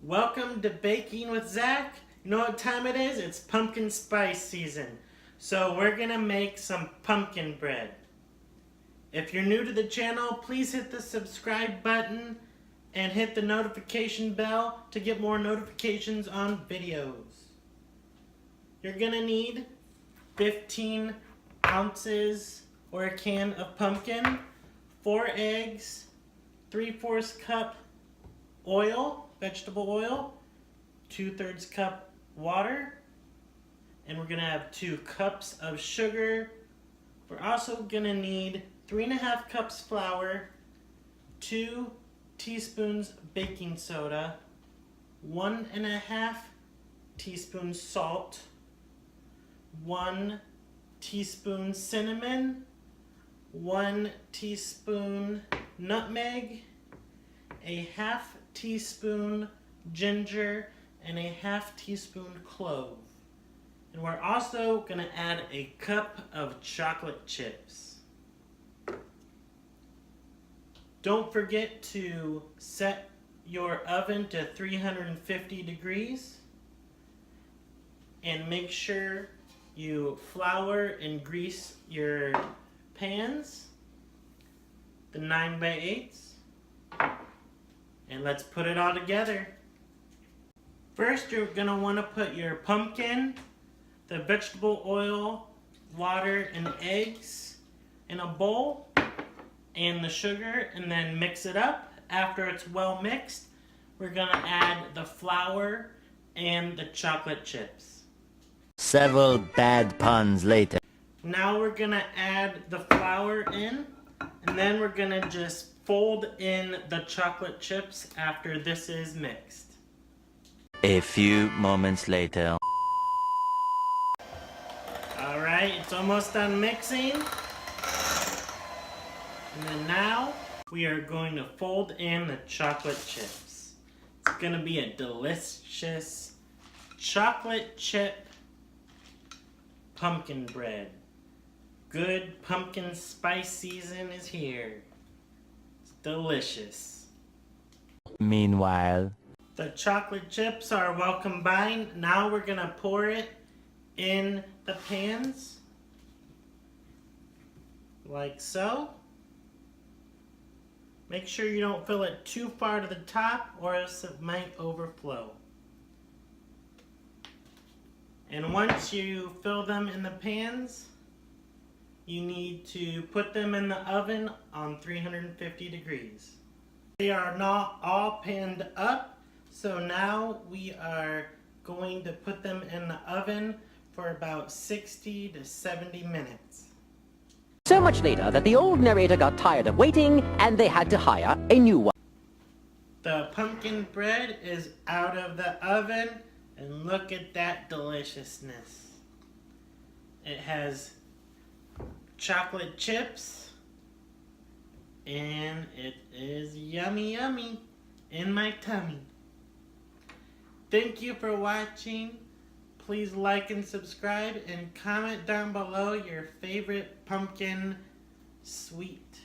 Welcome to Baking with Zach. You know what time it is? It's pumpkin spice season. So we're gonna make some pumpkin bread. If you're new to the channel, please hit the subscribe button and hit the notification bell to get more notifications on videos. You're gonna need 15 ounces or a can of pumpkin, 4 eggs, 3/4 cup oil, vegetable oil, 2/3 cup water, and we're gonna have 2 cups of sugar. We're also gonna need 3.5 cups flour, 2 teaspoons baking soda, 1.5 teaspoons salt, 1 teaspoon cinnamon, 1 teaspoon nutmeg, a 1/2 teaspoon ginger, and a 1/2 teaspoon clove. And we're also going to add a cup of chocolate chips. Don't forget to set your oven to 350 degrees and make sure you flour and grease your pans, the 9x8s. And let's put it all together. First, you're gonna wanna put your pumpkin, the vegetable oil, water, and eggs in a bowl, and the sugar, and then mix it up. After it's well mixed, we're gonna add the flour and the chocolate chips. Several bad puns later. Now we're gonna add the flour in, and then we're gonna just fold in the chocolate chips after this is mixed. A few moments later. Alright, it's almost done mixing. And then now we are going to fold in the chocolate chips. It's going to be a delicious chocolate chip pumpkin bread. Good pumpkin spice season is here. It's delicious. Meanwhile, The chocolate chips are well combined. Now we're going to pour it in the pans. Like so. Make sure you don't fill it too far to the top or else it might overflow. And once you fill them in the pans, you need to put them in the oven on 350 degrees. They are not all panned up, so now we are going to put them in the oven for about 60 to 70 minutes. So much later that the old narrator got tired of waiting and they had to hire a new one. The pumpkin bread is out of the oven, and look at that deliciousness. It has chocolate chips, and it is yummy yummy in my tummy. Thank you for watching. Please like and subscribe and comment down below your favorite pumpkin sweet.